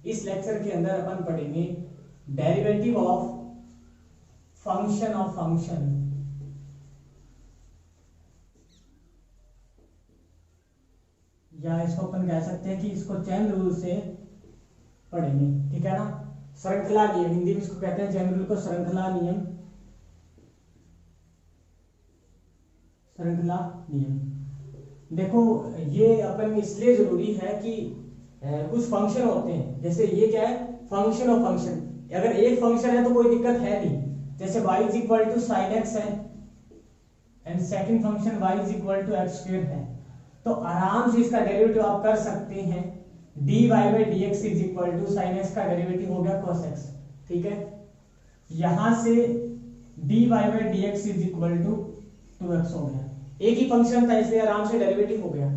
इस लेक्चर के अंदर अपन पढ़ेंगे डेरिवेटिव ऑफ फंक्शन या इसको अपन कह सकते हैं कि इसको चेन रूल से पढ़ेंगे, ठीक है ना। श्रृंखला नियम, हिंदी में इसको कहते हैं चेन रूल को श्रृंखला नियम। देखो ये अपन इसलिए जरूरी है कि कुछ फंक्शन होते हैं, जैसे ये क्या है, फंक्शन ऑफ फंक्शन। अगर एक फंक्शन है तो कोई दिक्कत है नहीं, जैसे y is equal to sine x है and second function y is equal to x square है, तो आराम से इसका डेरिवेटिव आप कर सकते हैं। dy by D X is equal to sine X का डेरिवेटिव हो गया cos x, ठीक है। यहां से dy by D X is equal to 2x हो गया, एक ही फंक्शन था इसलिए आराम से डेरिवेटिव हो गया।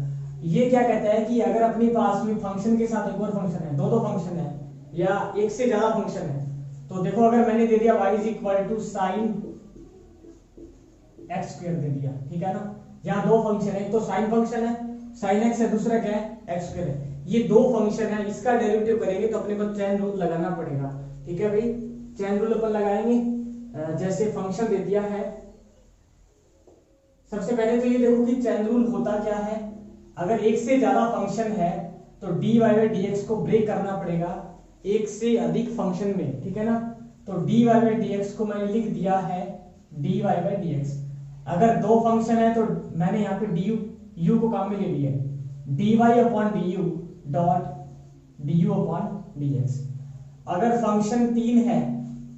ये क्या कहता है कि अगर अपने पास में फंक्शन के साथ एक और फंक्शन है, दो फंक्शन है या एक से ज्यादा फंक्शन है, तो देखो अगर मैंने दे दिया y is equal to sine x square दे दिया, ठीक है ना। यहाँ दो फंक्शन है, एक तो साइन फंक्शन है साइन एक्स है, दूसरा क्या है एक्स स्क्वायर है। ये दो फंक्शन है, इसका डेरिवेटिव करेंगे तो अपने को चेन रूल लगाना पड़ेगा, ठीक है भाई। चेन रूल अपन लगाएंगे। जैसे फंक्शन दे दिया है, सबसे पहले तो ये देखो कि चेन रूल होता क्या है। अगर एक से ज्यादा फंक्शन है तो dy बाई डी एक्स को ब्रेक करना पड़ेगा एक से अधिक फंक्शन में, ठीक है ना। तो dy बाई डी एक्स को मैंने लिख दिया है dy बाई डी एक्स। अगर दो फंक्शन है तो मैंने यहाँ पे du को काम में ले लिया है, dy upon du dot du upon dx। अगर फंक्शन 3 है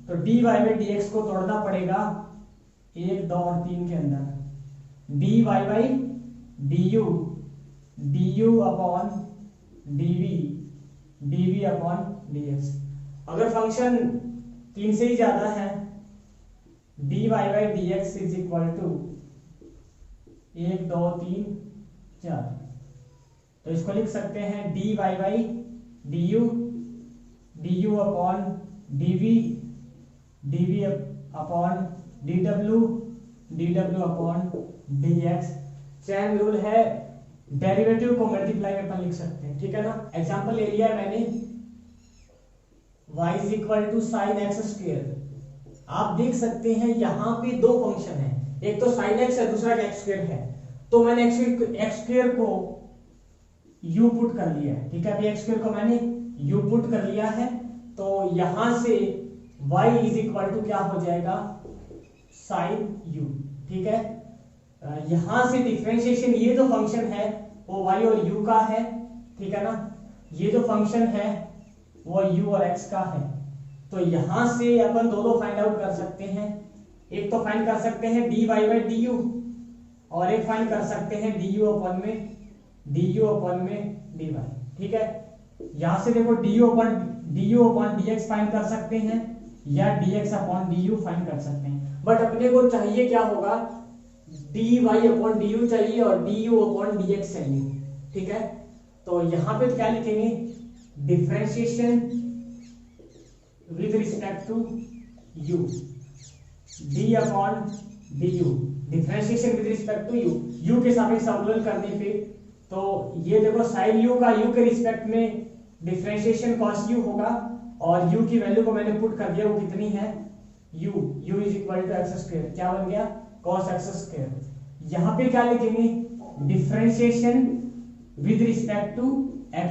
तो dy बाई डी एक्स को तोड़ना पड़ेगा 1, 2 और 3 के अंदर, dy by du upon dv upon dx। अगर फंक्शन 3 से ही ज्यादा है, dy by dx is equal to 1, 2, 3, 4, तो इसको लिख सकते हैं dy by du upon dv upon dw upon dx। Chain rule है, डेरिवेटिव को मल्टीप्लाई में अपन लिख सकते हैं, ठीक है ना। एग्जांपल ले लिया है मैंने y is equal to sine x square. आप देख सकते हैं यहाँ पे दो फंक्शन है, एक तो साइन एक्स है, दूसरा एक्स स्क्वायर है। तो मैंने एक्स स्क्वायर को u पुट कर लिया है, ठीक है। अभी एक्स स्क्वायर को मैंने u पुट कर लिया है, तो यहां से y इज इक्वल टू क्या हो जाएगा, साइन u, ठीक है। यहां से डिफरेंशिएशन, ये जो फंक्शन है वो y और u का है, ठीक है ना। ये जो फंक्शन है वो u और x का है। तो यहां से अपन दो फाइंड आउट कर सकते हैं। एक तो फाइंड कर सकते हैं dy बाई du और एक फाइंड कर सकते हैं du अपॉन में dy, ठीक है। यहां से देखो du अपॉन dx फाइंड कर सकते हैं या dx अपॉन du फाइंड कर सकते हैं, बट अपने को चाहिए क्या होगा, dy अपॉन du चाहिए और du अपॉन dx चाहिए, ठीक है। तो यहां पे क्या लिखेंगे, differentiation with respect to u, d upon du, differentiation with respect to u के सापेक्ष अवकलन करने पे, तो ये देखो साइन u का u के रिस्पेक्ट में डिफरेंशिएशन cos u होगा और u की वैल्यू को मैंने पुट कर दिया, वो कितनी है, u is equal to x square, क्या बन गया, cos x स्क्वायर। यहां पे क्या लिखेंगे, differentiation with respect to x।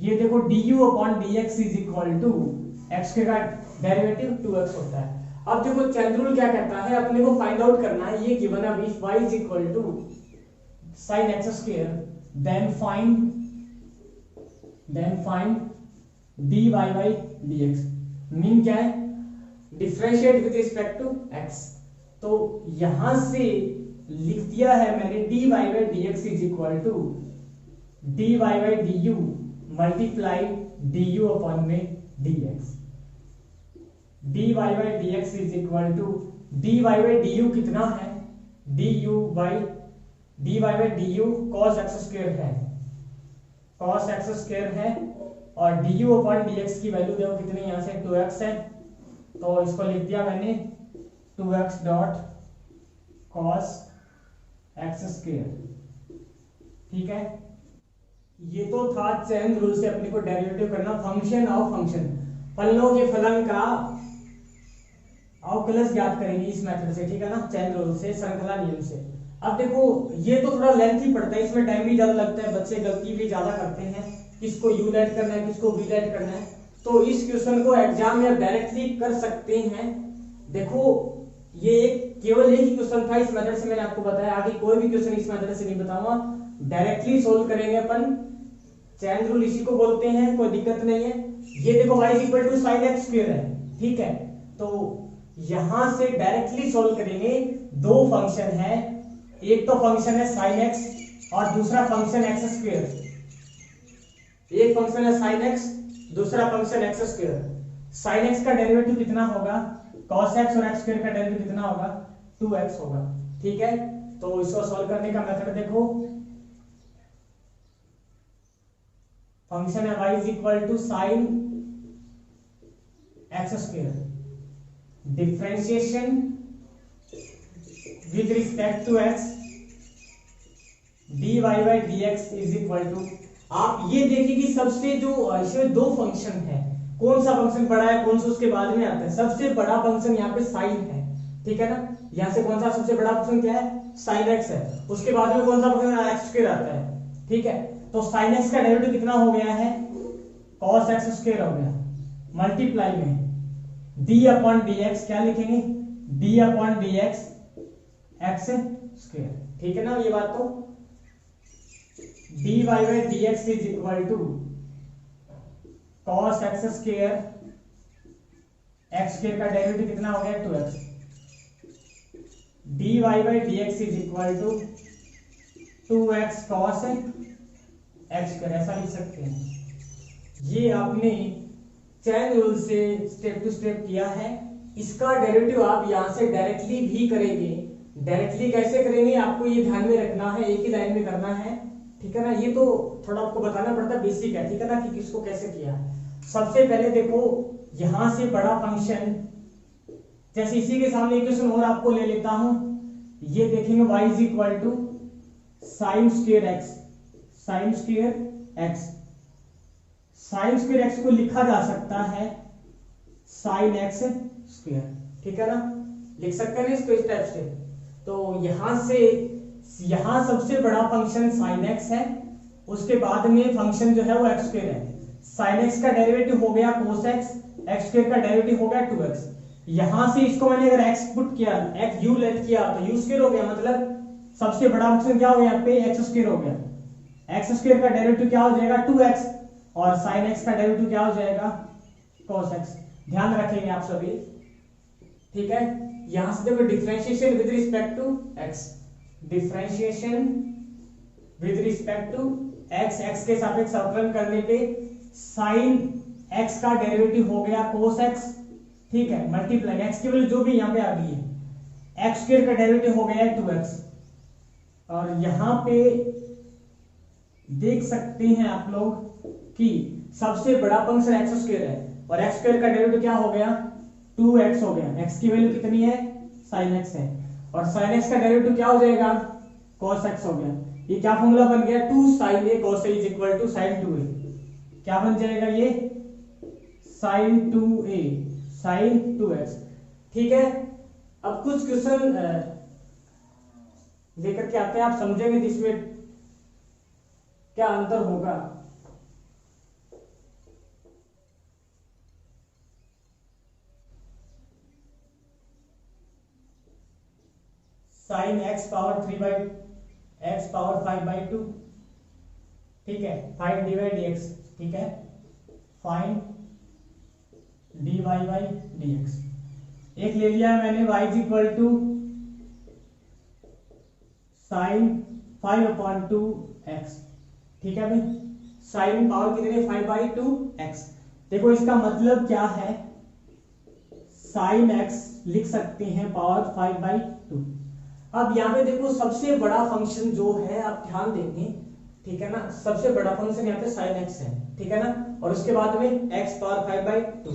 ये देखो du upon dx is equal to x का डेरिवेटिव 2x होता है। अब देखो चेन रूल क्या कहता है, अपने को फाइंड आउट करना है, ये गिवन अभी y is equal to sin x square, then find dy by dx। Mean क्या है, differentiate with respect to x। तो यहां से लिख दिया है मैंने dy by dx is equal to dy by du multiply du upon में dx। dy by dx is equal to dy by du कितना है, du cos x स्क्वायर है, cos x स्क्वायर है, और du अपॉन dx की value देखो कितनी, यहां से 2x है, तो इसको लिख दिया मैंने 2x dot cos x square, ठीक है। ये तो था चेन रूल से अपने को डेरिवेटिव करना फंक्शन ऑफ फंक्शन, फलनों के फलन का अवकलज ज्ञात करेंगे इस मेथड से, ठीक है ना, चेन रूल से, श्रृंखला नियम से। अब देखो ये तो थोड़ा लेंथी पड़ता है, इसमें टाइम भी ज्यादा लगता है, बच्चे गलती भी ज्यादा करते हैं, किसको यू लेट करना है किसको वी लेट करना है। तो इस क्वेश्चन को एग्जाम में डायरेक्टली कर सकते हैं। देखो ये केवल एक ही क्वेश्चन था इस मेथड से, मैंने आपको बताया, आगे कोई भी क्वेश्चन इस मेथड से नहीं बताऊंगा, डायरेक्टली सोल्व करेंगे अपन। चैन रूल इसी को बोलते हैं, कोई दिक्कत नहीं है। ये देखो y = sin x स्क्वायर है, ठीक है, तो यहां से डायरेक्टली सोल्व करेंगे। दो फंक्शन है, एक तो फंक्शन है sin x और दूसरा फंक्शन x स्क्वायर। एक फंक्शन है sin x, दूसरा function x square. sin x का डेरिवेटिव कितना होगा, cos x, और x स्क्वायर का डेरिवेटिव कितना होगा, 2x होगा, ठीक है। तो इसको सॉल्व करने का मेथड देखो, फंक्शन है y = sin x square, differentiation with respect to x dy by dx is equal to, आप ये देखिए कि सबसे जो इसमें दो फंक्शन है, कौन सा फंक्शन बड़ा है कौन सा उसके बाद में आता है। सबसे बड़ा फंक्शन यहाँ पे साइन है, ठीक है ना, यहाँ से कौन सा सबसे बड़ा फंक्शन क्या है, sin x है, उसके बाद में कौन सा फंक्शन x स्क्वायर आता है, ठीक है। तो sin x का डेरिवेटिव कितना हो गया है, cos x स्क्वायर हो गया, मल्टीप्लाई में d/dx, क्या लिखेंगे, d/dx x स्क्वायर, ठीक है ना। ये बात तो dy by dx is equal to cos x square, x square का डेरिवेटिव कितना हो गया, 2x, dy by dx is equal to 2x cos x square, ऐसा लिख सकते हैं। ये आपने चैन रूल से स्टेप टू स्टेप किया है। इसका डेरिवेटिव आप यहां से डायरेक्टली भी करेंगे। डायरेक्टली कैसे करेंगे आपको ये ध्यान में रखना है, एक ही लाइन में करना है, ठीक है ना। ये तो थोड़ा आपको बताना पड़ता है, बेसिक है, ठीक है ना, कि किसको कैसे किया। सबसे पहले देखो यहां से बड़ा फंक्शन, जैसे इसी के सामने इक्वेशन और आपको ले लेता हूं, ये देखेंगे y = sin square x, sin square x, sin square x को लिखा जा सकता है sin x स्क्वायर, ठीक है ना, लिख सकते हैं इसको इस टाइप से। तो यहां से यहां सबसे बड़ा फंक्शन sin x है, उसके बाद में फंक्शन जो है वो x स्क्वायर है। sin x का डेरिवेटिव हो गया cos x, x स्क्वायर का डेरिवेटिव हो गया 2x। यहां से इसको मैंने अगर x पुट किया, x u लेट किया तो u स्क्वायर हो गया, मतलब सबसे बड़ा फंक्शन क्या हो गया यहाँ पे, x स्क्वायर हो गया। x स्क्वायर का डेरिवेटिव क्या हो जाएगा, 2x, और sin x का डेरिवेटिव क्या हो जाएगा, cos x। ध्यान रखेंगे आप सभी, ठीक है। यहां से देखो differentiation with respect to x, differentiation with respect to x, x के सापेक्ष अवकलन करने पे sin x का डेरिवेटिव हो गया cos x, ठीक है, मल्टीप्लाई x की वैल्यू जो भी यहाँ पे आ गई है, x स्क्वायर का डेरिवेटिव हो गया 2x। और यहाँ पे देख सकते हैं आप लोग कि सबसे बड़ा फंक्शन x स्क्वायर है, और x स्क्वायर का डेरिवेटिव क्या हो गया, 2x हो गया। x की वैल्यू कितनी है, sin x है, और sin x का डेरिवेटिव क्या हो जाएगा, cos x हो गया। ये क्या फॉर्मूला बन गया, 2 sin a cos a is equal to sin 2a, क्या बन जाएगा ये, sin 2a sin 2x, ठीक है। अब कुछ क्वेश्चन लेकर के आते हैं, आप समझेंगे कि इसमें क्या अंतर होगा। sin x power 3/x power 5/2, ठीक है, फाइंड dy by dx, ठीक है, फाइंड dy by dx। एक ले लिया मैंने y = sin 5/2x, ठीक है भाई, sin पावर कितने 5/2x। देखो इसका मतलब क्या है, sin x लिख सकते हैं पावर 5/2। अब यहाँ पे देखो सबसे बड़ा फंक्शन जो है, आप ध्यान देंगे, ठीक है ना, सबसे बड़ा फंक्शन यहाँ पे sin x है, ठीक है ना, और उसके बाद में x पावर 5/2।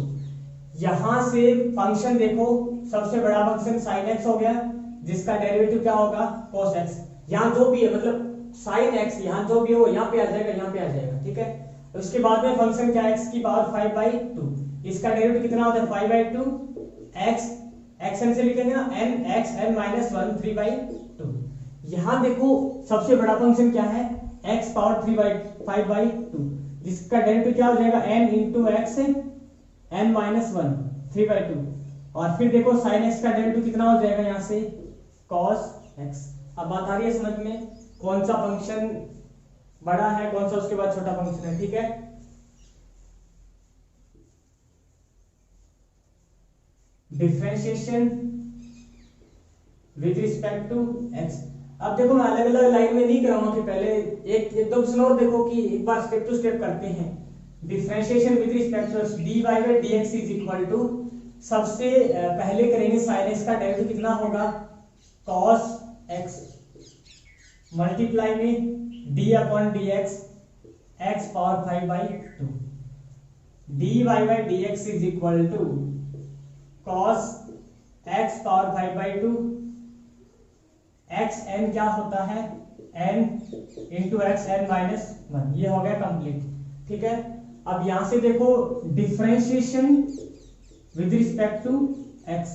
यहां से फंक्शन देखो, सबसे बड़ा फंक्शन sin x हो गया, जिसका डेरिवेटिव क्या होगा, cos x। यहाँ जो भी है, मतलब साइन एक्स यहाँ जो भी है वो यहाँ पे आ जाएगा, यहाँ पे आ जाएगा, ठीक है। उसके बाद में फंक्शन क्या है, एक्स की पावर 5/2, इसका डेरिवेटिव कितना होता है 5/2, एक्स एक्स एन से लिखेंगे ना, एन एक्स एन माइनस 1 3/2। यहाँ देखो सबसे बड़ा फंक्शन क्या है, एक्स पावर 5/2, जिसका डेरिवेटिव क्या हो जाएगा n into x n minus 1 3/2। और फिर देखो साइन एक्स का डेरिवेटिव कितना हो जाएगा यहाँ से कॉस एक्स। अब बात आ रही है समझ में कौन सा फंक्शन बड़ा है, कौन सा उसके बाद छोटा फंक्शन है, ठीक है। Differentiation with respect to x. अब देखो मैं अलग अलग लाइन में नहीं कराऊंगा कि पहले एक दो क्वेश्चन और देखो कि एक बार स्टेप टू स्टेप करते हैं। Differentiation with respect to dy by dx is equal to, सबसे पहले करेंगे साइन एक्स का डेरिवेटिव कितना होगा cos x मल्टीप्लाई में d upon dx x power 5/2, dy by dx is equal to cos x power 5/2, x n क्या होता है n into x n minus 1। ये हो गया कंप्लीट, ठीक है। अब यहां से देखो differentiation with respect to x,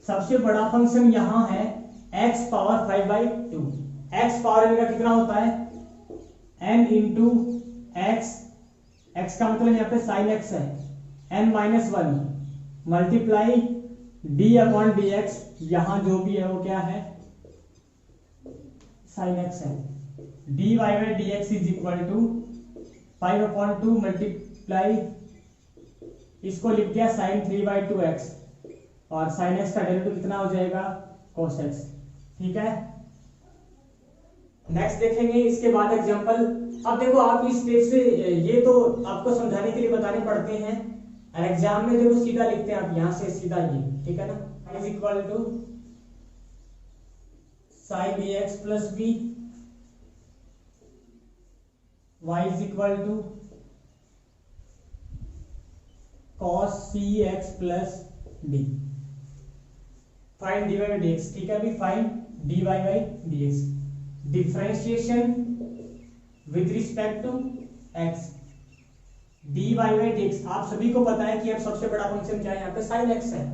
सबसे बड़ा फंक्शन यहां है x पावर 5/2, x पावर इनका कितना होता है n इंटू एक्स, x का मतलब यहाँ पे साइन x है n minus 1 multiply d upon dx, यहां जो भी है वो क्या है साइन x है, dy by dx is equal to 5/2 multiply, इसको लिख दिया साइन 3/2x, और साइन x का डेरिवेटिव कितना हो जाएगा cos x, ठीक है। नेक्स्ट देखेंगे इसके बाद एग्जांपल। अब देखो आप इस स्टेप से, ये तो आपको समझाने के लिए बताने पड़ते हैं, और एग्जाम में देखो सीधा लिखते हैं आप, यहां से सीधा ये, ठीक है ना, is equal to sine ax plus b, y is equal to cos cx plus d, find dy by dx, ठीक है। अभी find dy by dx, differentiation with respect to x, dy by dx। आप सभी को पता है कि अब सबसे बड़ा फंक्शन क्या है यहाँ पे sin x है,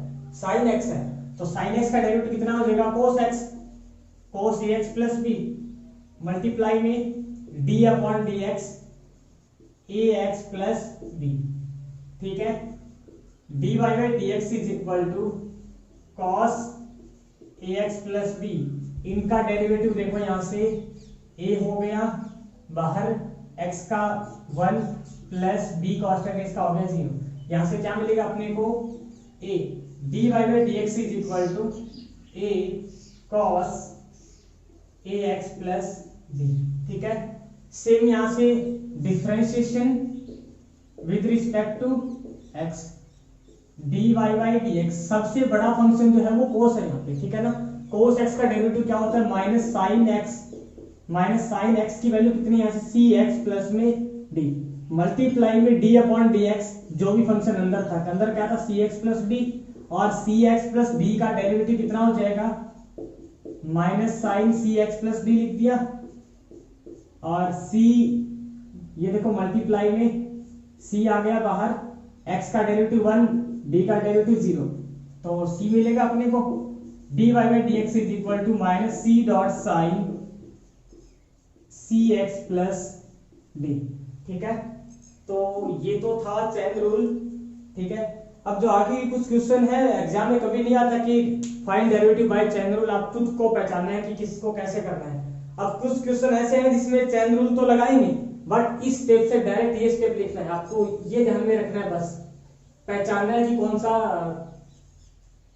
sin x है, तो sin x का डेरिवेटिव कितना हो जाएगा cos x, cos ax plus b multiply में d upon dx ax plus b, ठीक है। dy by dx is equal to cos ax plus b, इनका डेरिवेटिव देखो यहां से a हो गया बाहर, x का 1 प्लस b कांस्टेंट है, इसका हो गया 0। यहां से क्या मिलेगा अपने को a, dy by dx is equal to a cos ax plus b, ठीक है। सेम यहां से differentiation with respect to x, dy by dx, सबसे बड़ा फंक्शन जो है वो cos है यहाँ पे, ठीक है ना। cos x का डेरिवेटिव क्या होता है माइनस साइन x की वैल्यू कितनी है cx प्लस में d मल्टीप्लाई में d अपॉन dx, जो भी फंक्शन अंदर था, अंदर क्या था cx प्लस d, और cx प्लस d का डेरिवेटिव कितना हो जाएगा minus sine cx plus d लिख दिया, और c ये देखो मल्टीप्लाई में c आ गया बाहर, x का डेरिवेटिव 1 d का डेरिवेटिव 0, तो c मिलेगा अपने को dy by dx is equal to minus c dot sine cx plus d, ठीक है। तो ये तो था चेन रूल, ठीक है। अब जो आगे कुछ क्वेश्चन है एग्जाम में कभी नहीं आता कि find derivative by chain rule, आप खुद को पहचानना है कि किसको कैसे करना है। अब कुछ क्वेश्चन ऐसे हैं जिसमें चेन रूल तो लगाएंगे, बट इस स्टेप से डायरेक्ट ये स्टेप लिखना है, आपको ये ध्यान में रखना है, बस पहचानना है कि कौन सा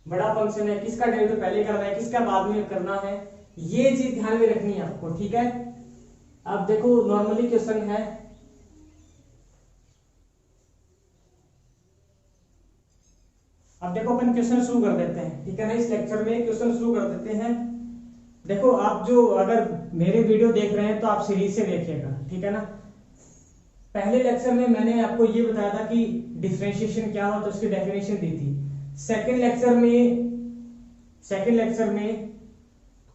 बड़ा फंक्शन है, किसका डेरिवेटिव पहले करना है, किसका बाद में करना है, ये चीज ध्यान में रखनी है आपको, ठीक है। अब देखो नॉर्मली क्वेश्चन है, अब देखो अपन क्वेश्चन शुरू कर देते हैं, ठीक है ना। इस लेक्चर में क्वेश्चन शुरू कर देते हैं। देखो आप जो अगर मेरे वीडियो देख रहे हैं तो आप सीरीज से देखिएगा, ठीक है ना। पहले लेक्चर में मैंने आपको ये बताया था कि डिफरेंशिएशन क्या होता है, उसकी डेफिनेशन दी थी। सेकंड लेक्चर में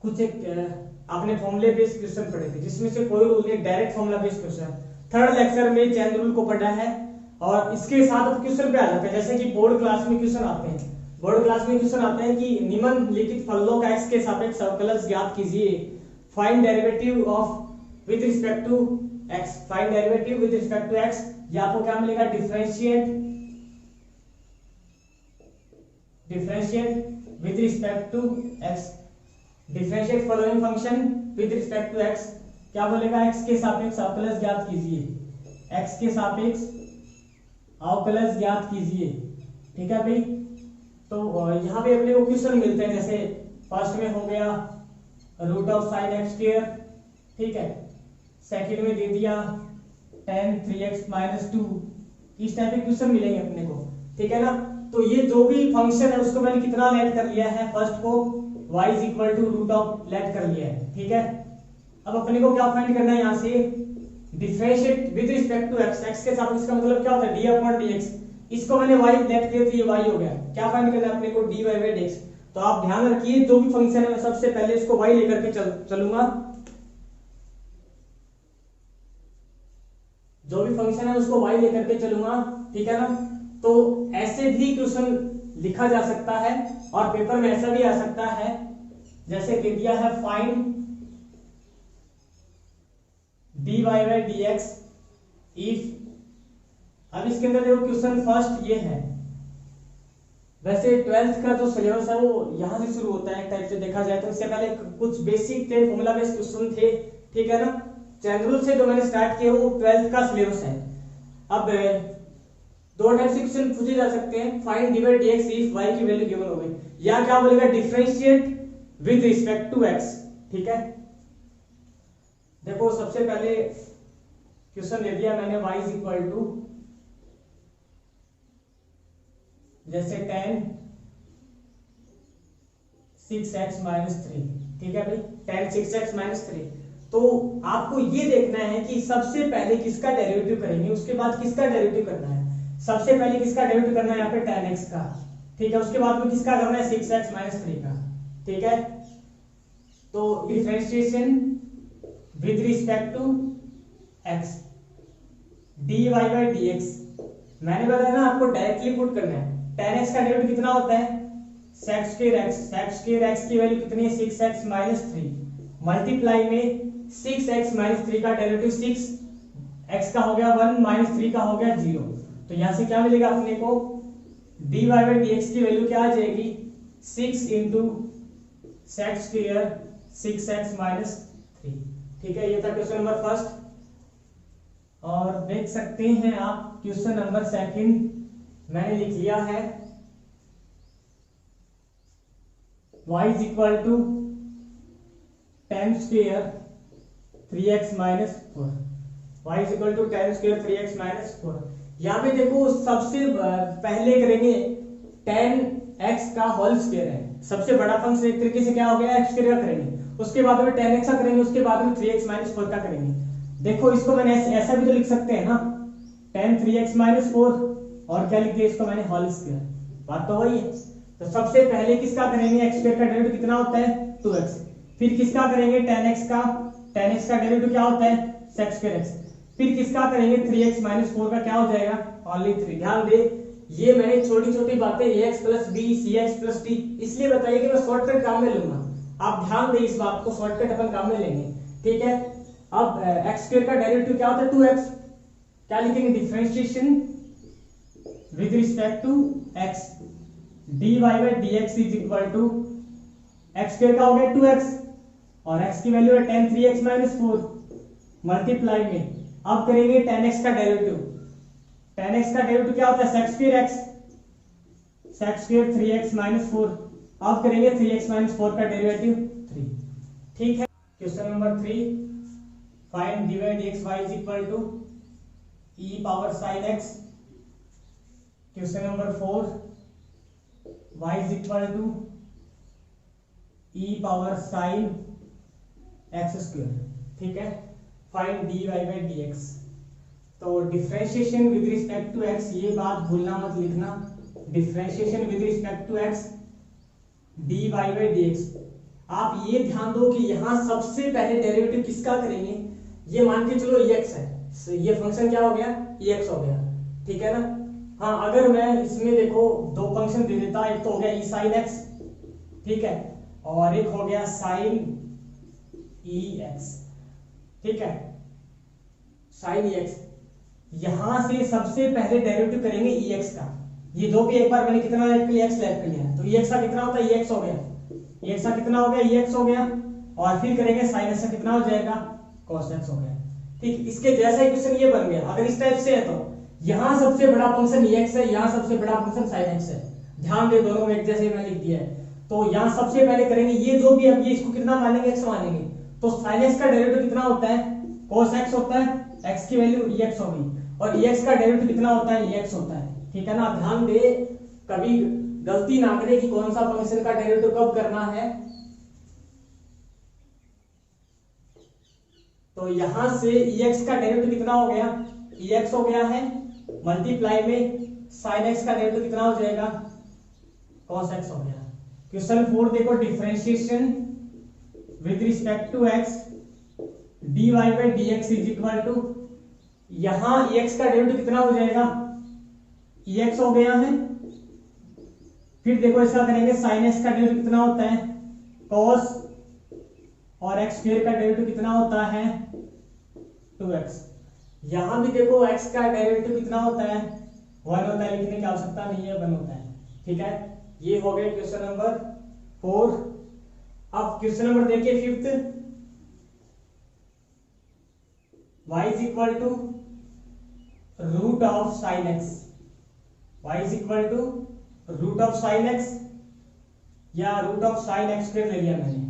कुछ एक आपने फॉर्मूले बेस्ड क्वेश्चन पढ़े थे, जिसमें से कोई रूल नहीं, direct formula based question. Third lecture में चैन रूल को पढ़ा है और इसके साथ अब क्वेश्चन पे आ जाते हैं, जैसे कि बोर्ड क्लास में क्वेश्चन आते हैं। बोर्ड क्लास में क्वेश्चन आते हैं कि निम्नलिखित फलनों का x के सापेक्ष अवकलज ज्ञात कीजिए, find derivative of with respect to x, find derivative with respect to x, या आपको क्या मिलेगा, differentiate with respect to x, differentiate following function with respect to x, क्या बोलेगा, x के सापेक्ष अवकलज ज्ञात कीजिए, x के सापेक्ष अवकलज ज्ञात कीजिए। ठीक है भाई, तो यहाँ पे अपने को क्वेश्चन मिलते हैं, जैसे फर्स्ट में हो गया root of sine x square, ठीक है, सेकंड में दे दिया tan 3x माइनस 2, इस टाइप के क्वेश्चन मिलेंगे अपने को, ठीक है ना। तो ये जो भी फंक्शन है उसको मैंने कितना लेट कर लिया है, फर्स्ट को y is equal to root of let कर लिया है, ठीक है। अब अपने को क्या फाइंड करना है, यहाँ से differentiate with respect to x, x के साथ इसका मतलब क्या होता है, d अपॉन dx, इसको मैंने y लेट किया तो ये y हो गया, क्या फाइंड करना है अपने को, dy बाय dx। तो आप ध्यान रखिए जो भी फंक्शन है मैं सबसे पहले इसको y लेकर के चलूंगा, जो भी फंक्शन है उसको y लेकर के चलूंगा, ठीक है ना। तो ऐसे भी क्वेश्चन लिखा जा सकता है और पेपर में ऐसा भी आ सकता है, जैसे दे दिया है find dy by dx if, अब इसके अंदर देखो क्वेश्चन फर्स्ट ये है, वैसे 12th का जो सिलेबस है वो यहां से शुरू होता है एक टाइप से देखा जाए तो, इससे पहले कुछ बेसिक थे, फॉर्मूला बेस्ड क्वेश्चन थे, ठीक है ना। जनरल से जो मैंने स्टार्ट किया वो 12th का सिलेबस है। अब दो टाइप से क्वेश्चन पूछे जा सकते हैं, find dy by dx if y की वैल्यू गिवन हो गई, या क्या बोलेगा, differentiate with respect to x, ठीक है। देखो सबसे पहले क्वेश्चन दे दिया मैंने y इज इक्वल टू, जैसे tan 6x माइनस 3, ठीक है भाई, tan 6x माइनस 3। तो आपको ये देखना है कि सबसे पहले किसका डेरिवेटिव करेंगे, उसके बाद किसका डेरिवेटिव करना है। सबसे पहले किसका डेरिवेटिव करना है, यहाँ पे tan x का, ठीक है, उसके बाद में किसका करना है, 6x माइनस 3 का, ठीक है। तो differentiation with respect to x, dy by dx, मैंने बताया ना आपको डायरेक्टली पुट करना है। tan x का डेरिवेटिव कितना होता है, sec स्क्वायर x की वैल्यू कितनी है, 6x माइनस 3, मल्टीप्लाई में 6x माइनस 3 का डेरिवेटिव 6x का हो गया 1 माइनस 3 का हो गया 0। तो यहां से क्या मिलेगा अपने को, dy बाय dx की वैल्यू क्या आ जाएगी, 6 into sec square 6x minus 3, ठीक है। ये था क्वेश्चन नंबर फर्स्ट। और देख सकते हैं आप क्वेश्चन नंबर सेकंड मैंने लिख लिया है, y is equal to tan square 3x minus 4, y is equal to tan square 3x minus 4। यहाँ पे देखो सबसे पहले करेंगे tan x का होल स्क्वायर है, सबसे बड़ा फंक्शन एक तरीके से क्या हो गया, x स्क्वायर का करेंगे, उसके बाद में tan x का करेंगे, उसके बाद में 3x माइनस 4 का करेंगे। देखो इसको मैंने ऐसा भी तो लिख सकते हैं ना, tan 3x माइनस 4, और क्या लिख दिया इसको मैंने, होल स्क्वायर, बात तो वही है। तो सबसे पहले किसका करेंगे, x स्क्वायर का डेरिवेटिव कितना होता है, 2x, फिर किसका करेंगे, tan x का डेरिवेटिव क्या होता है, sec स्क्वायर x, फिर किसका करेंगे 3x माइनस 4 का क्या हो जाएगा, ओनली 3। ध्यान दे ये मैंने छोटी छोटी बातें ax plus b cx plus d इसलिए बताइए कि मैं शॉर्टकट काम में लूंगा, आप ध्यान दे इस बात को, शॉर्टकट अपन काम में लेंगे, ठीक है। अब x स्क्वायर का डेरिवेटिव क्या होता है, 2x, क्या लिखेंगे, differentiation with respect to x, dy by dx is equal to x square का हो गया 2x और x की वैल्यू है tan 3x माइनस 4, मल्टीप्लाई में अब करेंगे tan x का डेरिवेटिव, tan x का डेरिवेटिव क्या होता है, sec स्क्वायर 3x माइनस 4, अब करेंगे 3x माइनस 4 का डेरिवेटिव 3, ठीक है। Question number 3, find dy dx y is equal to e power sin x। Question number 4, y is equal to e power sin x square, ठीक है। Find dy by dx, तो differentiation with respect to x, ये बात भूलना मत लिखना, differentiation with respect to x dy by dx, आप ये ध्यान दो कि यहाँ सबसे पहले डेरिवेटिव किसका करेंगे, ये मान के चलो x है, ये फंक्शन क्या हो गया, x हो गया, ठीक है ना। हाँ, अगर मैं इसमें देखो दो फंक्शन दे देता, एक तो हो गया e sin x, ठीक है, और एक हो गया sin ex, ठीक है, sin ex। यहां से सबसे पहले डेरिवेटिव करेंगे ex का, ये दो भी एक बार मैंने कितना लेट कर लिया, x लेट कर लिया, तो ex का कितना होता है, ex हो गया, ex का कितना हो गया, ex हो गया, और फिर करेंगे sin x का कितना हो जाएगा, cos x हो गया, ठीक। इसके जैसा इक्वेशन ये बन गया। अगर इस टाइप से है तो यहाँ सबसे बड़ा फंक्शन ex है, यहाँ सबसे बड़ा फंक्शन sin x है, ध्यान दे दोनों में एक जैसे मैं लिख दिया है। तो यहाँ सबसे पहले करेंगे ये जो भी, अब ये इसको कितना मानेंगे, x मानेंगे, तो sin x का डेरिवेटिव कितना होता है, cos x होता है, x की वैल्यू ex होगी, और ex का डेरिवेटिव कितना होता है, ex होता है, ठीक है ना। ध्यान दे, कभी गलती ना करे कि कौन सा फंक्शन का डेरिवेटिव कब करना है। तो यहां से ex का डेरिवेटिव कितना हो गया, ex हो गया है, मल्टीप्लाई में sin x का डेरिवेटिव कितना हो जाएगा, cos x हो गया। क्वेश्चन 4 देखो, differentiation with respect to x dy by dx is equal to, यहां ex का डेरिवेटिव कितना हो जाएगा, ex हो गया है, फिर देखो इसका करेंगे sin x का डेरिवेटिव कितना होता है, cos, और x स्क्वायर का डेरिवेटिव कितना होता है, 2x। यहां भी देखो x का डेरिवेटिव कितना होता है, 1 होता है, लिखने की आवश्यकता नहीं है, 1 होता है, ठीक है। ये हो गया क्वेश्चन नंबर 4। अब क्वेश्चन नंबर देखिए 5th, y is equal to root of sine x, y is equal to root of sine x या root of sine x square ले लिया मैंने,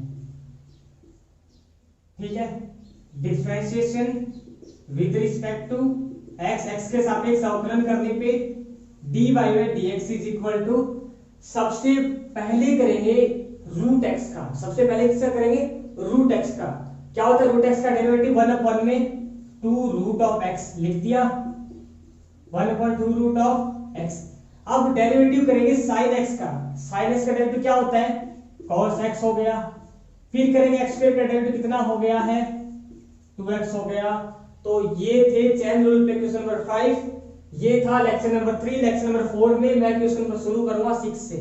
ठीक है। Differentiation with respect to x, x के सापेक्ष अवकलन करने पे dy by dx is equal to, सबसे पहले करेंगे रूट x का, सबसे पहले किसका करेंगे, रूट x का। क्या होता है रूट x का डेरिवेटिव, 1/1 में 2 रूट ऑफ x, लिख दिया 1/2 रूट ऑफ x। अब डेरिवेटिव करेंगे sin x का, sin x का डेरिवेटिव क्या होता है, cos x हो गया, फिर करेंगे x स्क्वायर का डेरिवेटिव कितना हो गया है, 2x हो गया। तो ये थे चेन रूल पे क्वेश्चन नंबर 5, ये था लेक्चर नंबर 3। लेक्चर नंबर 4 में मैं क्वेश्चन नंबर शुरू करूंगा 6 से।